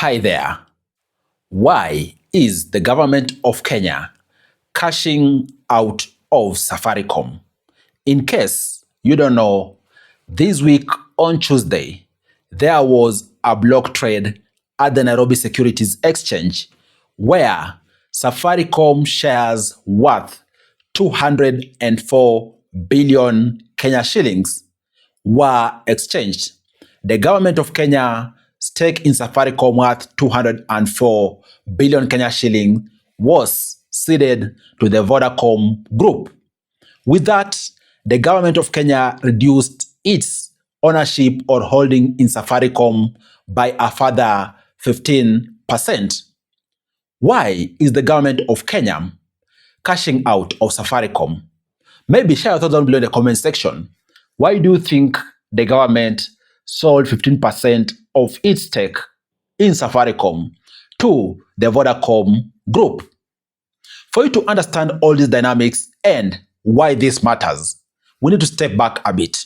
Hi there. Why is the government of Kenya cashing out of Safaricom? In case you don't know, this week on Tuesday, there was a block trade at the Nairobi Securities Exchange where Safaricom shares worth 204 billion Kenya shillings were exchanged. The government of Kenya stake in Safaricom worth 204 billion Kenya shilling was ceded to the Vodacom group. With that, the government of Kenya reduced its ownership or holding in Safaricom by a further 15%. Why is the government of Kenya cashing out of Safaricom? Maybe share your thoughts down below in the comment section. Why do you think the government sold 15% of its stake in Safaricom to the Vodacom group? For you to understand all these dynamics and why this matters, we need to step back a bit.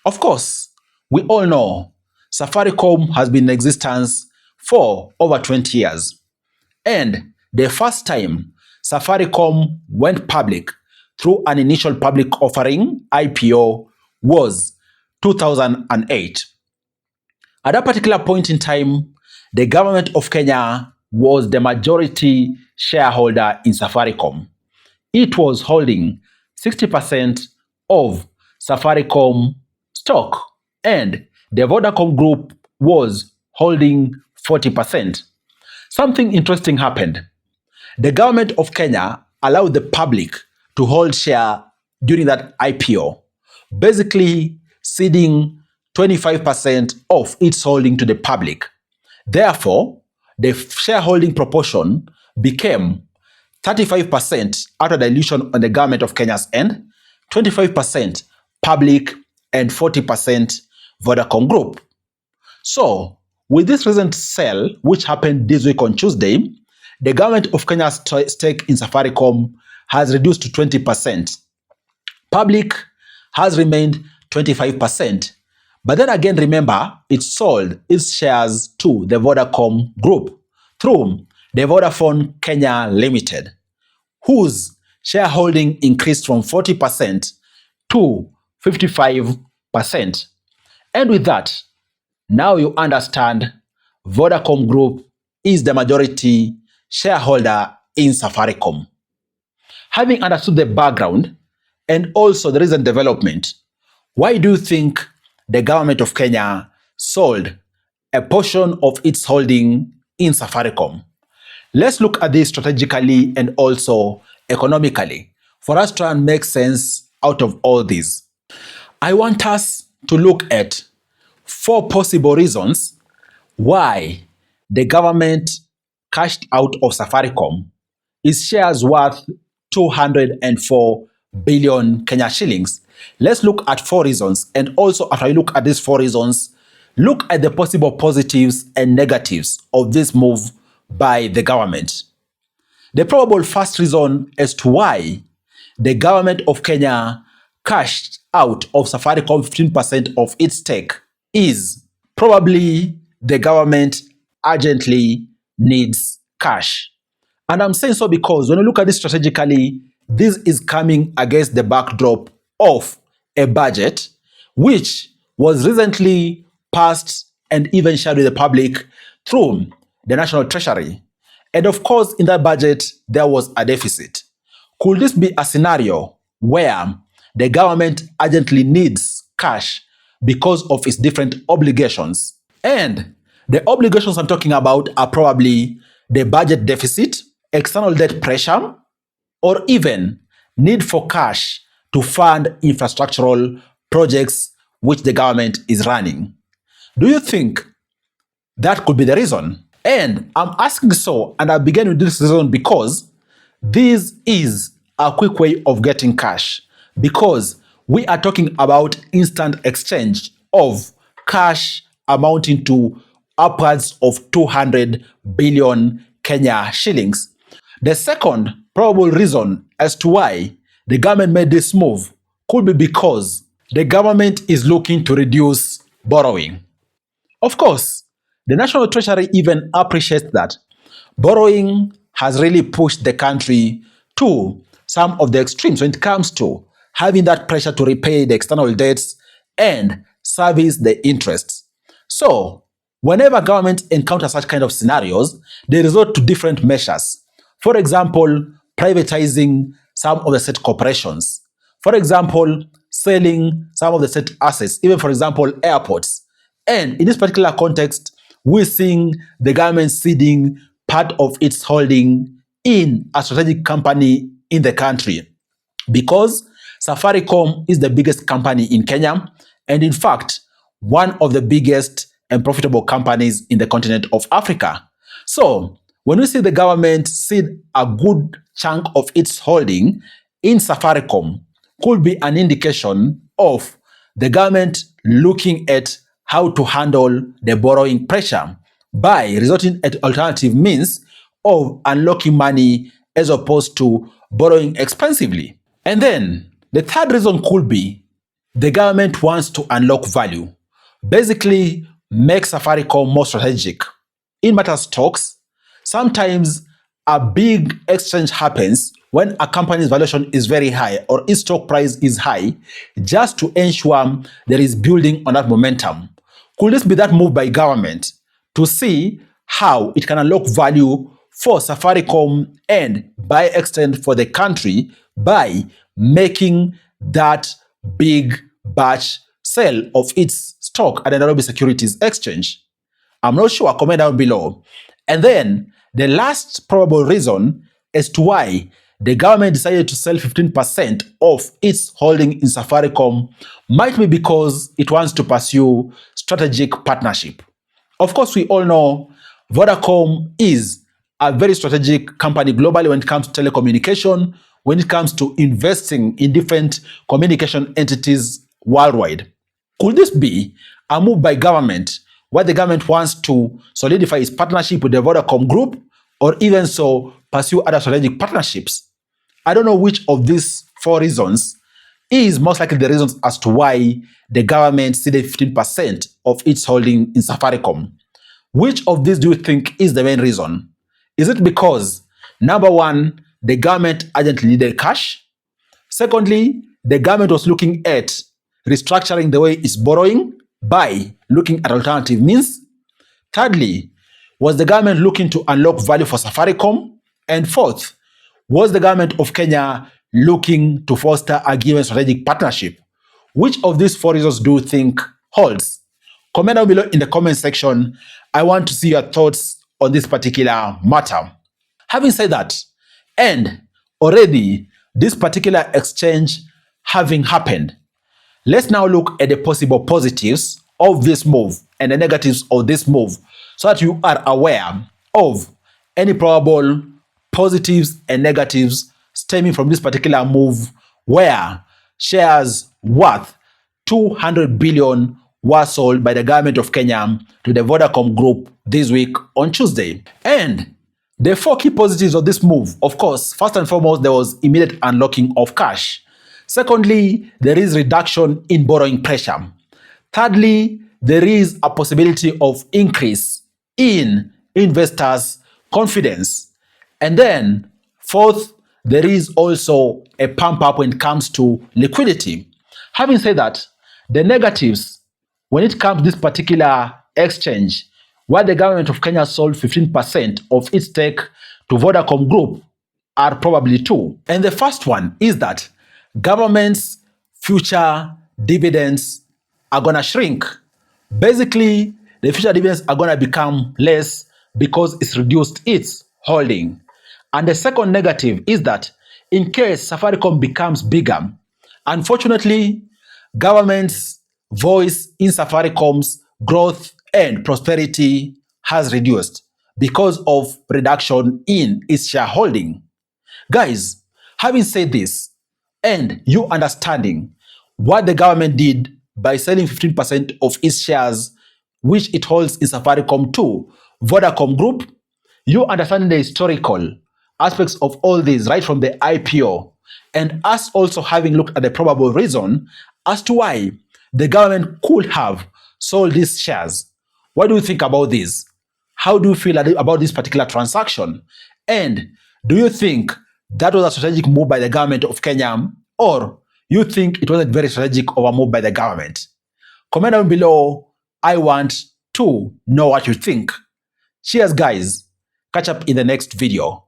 Of course, we all know Safaricom has been in existence for over 20 years. And the first time Safaricom went public through an initial public offering, IPO, was 2008. At that particular point in time, the government of Kenya was the majority shareholder in Safaricom. It was holding 60% of Safaricom stock, and the Vodacom group was holding 40%. Something interesting happened. The government of Kenya allowed the public to hold share during that IPO, basically ceding 25% of its holding to the public. Therefore, the shareholding proportion became 35% after dilution on the government of Kenya's end, 25% public, and 40% Vodacom group. So, with this recent sale, which happened this week on Tuesday, the government of Kenya's stake in Safaricom has reduced to 20%. Public has remained 25%. But then again, remember, it sold its shares to the Vodacom group through the Vodafone Kenya Limited, whose shareholding increased from 40% to 55%. And with that, now you understand Vodacom Group is the majority shareholder in Safaricom. Having understood the background and also the recent development, why do you think the government of Kenya sold a portion of its holding in Safaricom? Let's look at this strategically and also economically for us to try and make sense out of all this. I want us to look at 4 possible reasons why the government cashed out of Safaricom its shares worth 204 billion Kenya shillings. Let's look at 4 reasons, and also after you look at these 4 reasons, look at the possible positives and negatives of this move by the government. The probable first reason as to why the government of Kenya cashed out of Safaricom 15% of its stake is probably the government urgently needs cash. And I'm saying so because when you look at this strategically, this is coming against the backdrop of a budget which was recently passed and even shared with the public through the National Treasury. And of course, in that budget, there was a deficit. Could this be a scenario where the government urgently needs cash because of its different obligations? And the obligations I'm talking about are probably the budget deficit, external debt pressure, or even need for cash to fund infrastructural projects which the government is running. Do you think that could be the reason? And I'm asking so, and I began with this reason because this is a quick way of getting cash, because we are talking about instant exchange of cash amounting to upwards of 200 billion Kenya shillings. The second probable reason as to why the government made this move could be because the government is looking to reduce borrowing. Of course, The National Treasury even appreciates that borrowing has really pushed the country to some of the extremes when it comes to having that pressure to repay the external debts and service the interests. So, whenever government encounters such kind of scenarios, they resort to different measures. For example, privatizing some of the state corporations. For example, selling some of the state assets, even for example, airports. And in this particular context, we're seeing the government ceding part of its holding in a strategic company in the country, because Safaricom is the biggest company in Kenya, and in fact, one of the biggest and profitable companies in the continent of Africa. So, when we see the government cede a good chunk of its holding in Safaricom, could be an indication of the government looking at how to handle the borrowing pressure by resorting at alternative means of unlocking money as opposed to borrowing expensively. And then the third reason could be the government wants to unlock value, basically make Safaricom more strategic. In matters talks, sometimes a big exchange happens when a company's valuation is very high or its stock price is high, just to ensure there is building on that momentum. Could this be that move by government to see how it can unlock value for Safaricom and by extent for the country by making that big batch sale of its stock at the Nairobi Securities Exchange? I'm not sure. Comment down below. And then the last probable reason as to why the government decided to sell 15% of its holding in Safaricom might be because it wants to pursue strategic partnership. Of course, we all know Vodacom is a very strategic company globally when it comes to telecommunication, when it comes to investing in different communication entities worldwide. Could this be a move by government where the government wants to solidify its partnership with the Vodacom group, or even so pursue other strategic partnerships? I don't know which of these four reasons is most likely the reasons as to why the government ceded 15% of its holding in Safaricom. Which of these do you think is the main reason? Is it because, number one, the government urgently needed cash? Secondly, the government was looking at restructuring the way it's borrowing by looking at alternative means? Thirdly, was the government looking to unlock value for Safaricom? And fourth, was the government of Kenya looking to foster a given strategic partnership? Which of these four reasons do you think holds? Comment down below in the comment section. I want to see your thoughts on this particular matter. Having said that, and already this particular exchange having happened, let's now look at the possible positives of this move and the negatives of this move so that you are aware of any probable positives and negatives stemming from this particular move, where shares worth 200 billion were sold by the government of Kenya to the Vodacom group this week on Tuesday. And the four key positives of this move, of course, first and foremost, there was immediate unlocking of cash. Secondly, there is reduction in borrowing pressure. Thirdly, there is a possibility of increase in investors' confidence. And then, fourth, there is also a pump up when it comes to liquidity. Having said that, the negatives, when it comes to this particular exchange, where the government of Kenya sold 15% of its stake to Vodacom Group, are probably two. And the first one is that government's future dividends are going to shrink. Basically, the future dividends are going to become less because it's reduced its holding. And the second negative is that in case Safaricom becomes bigger, unfortunately, government's voice in Safaricom's growth and prosperity has reduced because of reduction in its shareholding. Guys, having said this, and you understanding what the government did by selling 15% of its shares, which it holds in Safaricom to Vodacom Group, you understanding the historical aspects of all this right from the IPO, and us also having looked at the probable reason as to why the government could have sold these shares, What do you think about this? How do you feel about this particular transaction? And do you think that was a strategic move by the government of Kenya, or you think it wasn't very strategic of a move by the government? Comment down below. I want to know what you think. Cheers, guys. Catch up in the next video.